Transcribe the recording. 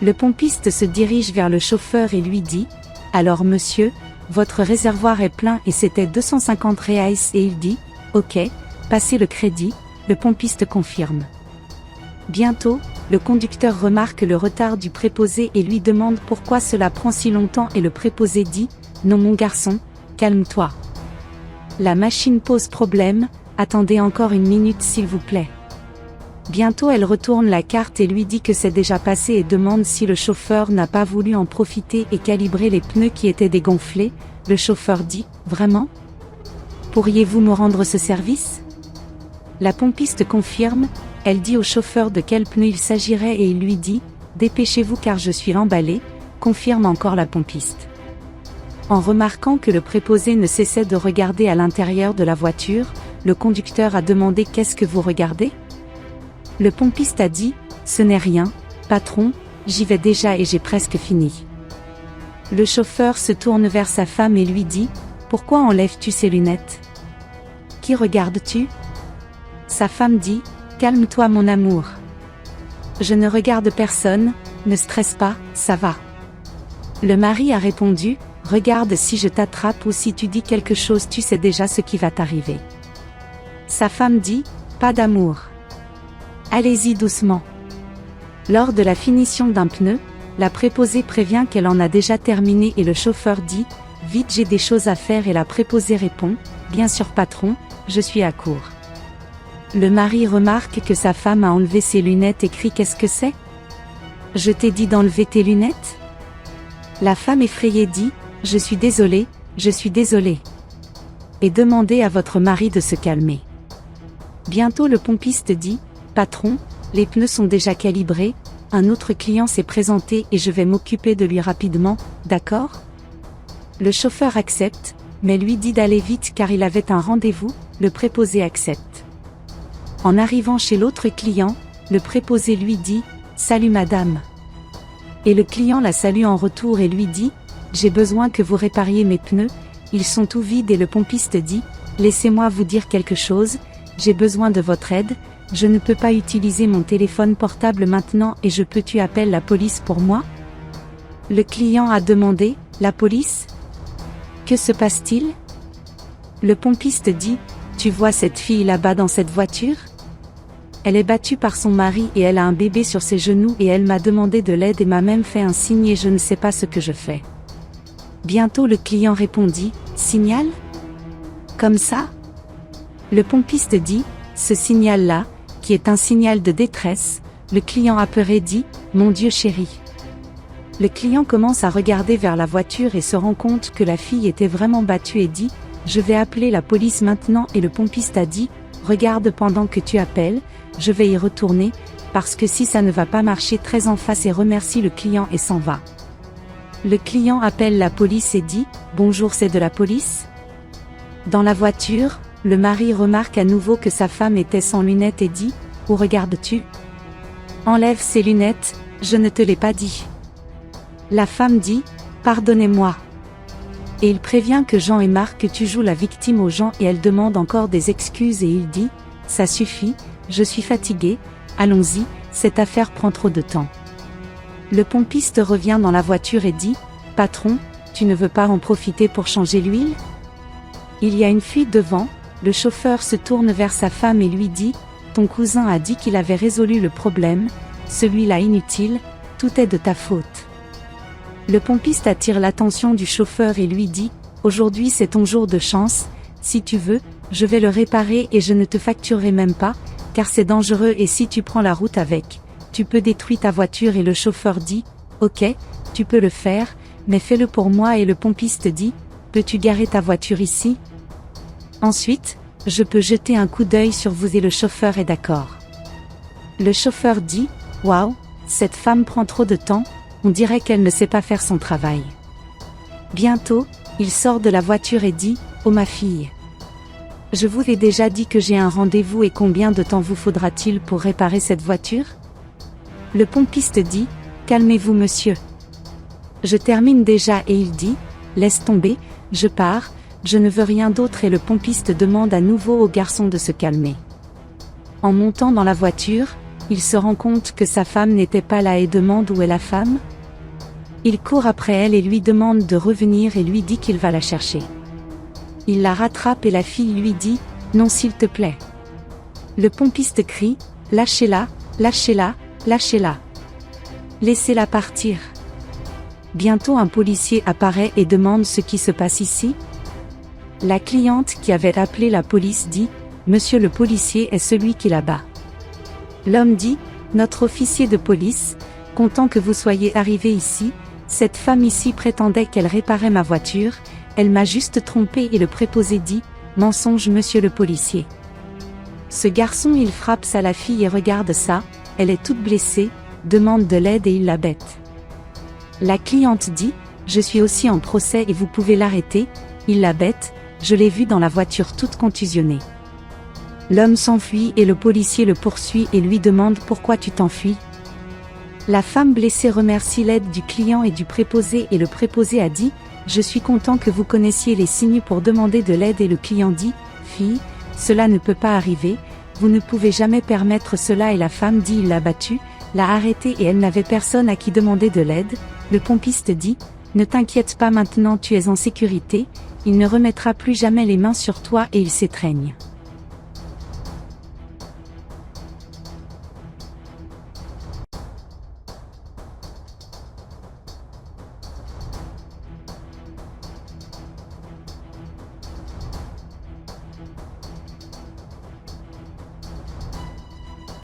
Le pompiste se dirige vers le chauffeur et lui dit « Alors monsieur, votre réservoir est plein et c'était 250 reais » et il dit « Ok, passez le crédit », le pompiste confirme. Bientôt, le conducteur remarque le retard du préposé et lui demande pourquoi cela prend si longtemps et le préposé dit « Non mon garçon, calme-toi. La machine pose problème, attendez encore une minute s'il vous plaît. » Bientôt elle retourne la carte et lui dit que c'est déjà passé et demande si le chauffeur n'a pas voulu en profiter et calibrer les pneus qui étaient dégonflés. Le chauffeur dit « Vraiment ? Pourriez-vous me rendre ce service ?» La pompiste confirme, elle dit au chauffeur de quel pneu il s'agirait et il lui dit « Dépêchez-vous car je suis emballé », confirme encore la pompiste. En remarquant que le préposé ne cessait de regarder à l'intérieur de la voiture, le conducteur a demandé « Qu'est-ce que vous regardez ?» Le pompiste a dit « Ce n'est rien, patron, j'y vais déjà et j'ai presque fini. » Le chauffeur se tourne vers sa femme et lui dit « Pourquoi enlèves-tu ces lunettes ? Qui regardes-tu » Sa femme dit « Calme-toi mon amour. Je ne regarde personne, ne stresse pas, ça va. » Le mari a répondu « Regarde si je t'attrape ou si tu dis quelque chose tu sais déjà ce qui va t'arriver. » Sa femme dit « Pas d'amour. Allez-y doucement. » Lors de la finition d'un pneu, la préposée prévient qu'elle en a déjà terminé et le chauffeur dit « Vite j'ai des choses à faire » et la préposée répond « Bien sûr patron, je suis à court. » Le mari remarque que sa femme a enlevé ses lunettes et crie « Qu'est-ce que c'est ? Je t'ai dit d'enlever tes lunettes ?» La femme effrayée dit « Je suis désolée, et demandez à votre mari de se calmer. » Bientôt le pompiste dit « Patron, les pneus sont déjà calibrés, un autre client s'est présenté et je vais m'occuper de lui rapidement, d'accord ?» Le chauffeur accepte, mais lui dit d'aller vite car il avait un rendez-vous. Le préposé accepte. En arrivant chez l'autre client, le préposé lui dit « Salut madame ». Et le client la salue en retour et lui dit « J'ai besoin que vous répariez mes pneus, ils sont tout vides » et le pompiste dit « Laissez-moi vous dire quelque chose, j'ai besoin de votre aide, je ne peux pas utiliser mon téléphone portable maintenant et tu appelles la police pour moi ?» Le client a demandé « La police ? Que se passe-t-il ?» Le pompiste dit « Tu vois cette fille là-bas dans cette voiture ? Elle est battue par son mari et elle a un bébé sur ses genoux et elle m'a demandé de l'aide et m'a même fait un signe et je ne sais pas ce que je fais. » Bientôt le client répondit « Signal ? Comme ça ?» Le pompiste dit « Ce signal-là, qui est un signal de détresse », le client apeuré dit « Mon Dieu chéri !» Le client commence à regarder vers la voiture et se rend compte que la fille était vraiment battue et dit « Je vais appeler la police maintenant » et le pompiste a dit « Regarde pendant que tu appelles, je vais y retourner, parce que si ça ne va pas marcher très en face » et remercie le client et s'en va. Le client appelle la police et dit « Bonjour, c'est de la police ?» Dans la voiture, le mari remarque à nouveau que sa femme était sans lunettes et dit « Où regardes-tu ? Enlève ces lunettes, je ne te l'ai pas dit. » La femme dit « Pardonnez-moi. » Et il prévient que Jean et Marc tu joues la victime aux gens et elle demande encore des excuses et il dit « Ça suffit, je suis fatigué, allons-y, cette affaire prend trop de temps. » Le pompiste revient dans la voiture et dit « Patron, tu ne veux pas en profiter pour changer l'huile ? » Il y a une fuite devant, le chauffeur se tourne vers sa femme et lui dit « Ton cousin a dit qu'il avait résolu le problème, celui-là inutile, tout est de ta faute. » Le pompiste attire l'attention du chauffeur et lui dit « Aujourd'hui c'est ton jour de chance, si tu veux, je vais le réparer et je ne te facturerai même pas, car c'est dangereux et si tu prends la route avec, tu peux détruire ta voiture » et le chauffeur dit « Ok, tu peux le faire, mais fais-le pour moi » et le pompiste dit « Peux-tu garer ta voiture ici ? Ensuite, je peux jeter un coup d'œil sur vous » et le chauffeur est d'accord. Le chauffeur dit « Waouh, cette femme prend trop de temps, on dirait qu'elle ne sait pas faire son travail. » Bientôt, il sort de la voiture et dit « Oh ma fille, je vous ai déjà dit que j'ai un rendez-vous et combien de temps vous faudra-t-il pour réparer cette voiture ? » Le pompiste dit « Calmez-vous monsieur. Je termine déjà » et il dit « Laisse tomber, je pars, je ne veux rien d'autre » et le pompiste demande à nouveau au garçon de se calmer. En montant dans la voiture, il se rend compte que sa femme n'était pas là et demande où est la femme. Il court après elle et lui demande de revenir et lui dit qu'il va la chercher. Il la rattrape et la fille lui dit « Non s'il te plaît ». Le pompiste crie « Lâchez-la, lâchez-la, lâchez-la. Laissez-la partir ». Bientôt un policier apparaît et demande ce qui se passe ici. La cliente qui avait appelé la police dit « Monsieur le policier est celui qui la bat ». L'homme dit « Notre officier de police, content que vous soyez arrivé ici, cette femme ici prétendait qu'elle réparait ma voiture, elle m'a juste trompé et le préposé dit « Mensonge monsieur le policier ». Ce garçon il frappe ça la fille et regarde ça, elle est toute blessée, demande de l'aide et il la bête. La cliente dit « Je suis aussi en procès et vous pouvez l'arrêter », il la bête, je l'ai vue dans la voiture toute contusionnée. L'homme s'enfuit et le policier le poursuit et lui demande « Pourquoi tu t'enfuis ?» La femme blessée remercie l'aide du client et du préposé et le préposé a dit « Je suis content que vous connaissiez les signes pour demander de l'aide » et le client dit « Fille, cela ne peut pas arriver, vous ne pouvez jamais permettre cela » et la femme dit « Il l'a battue, l'a arrêtée et elle n'avait personne à qui demander de l'aide ». Le pompiste dit « Ne t'inquiète pas maintenant tu es en sécurité, il ne remettra plus jamais les mains sur toi et il s'étreigne. »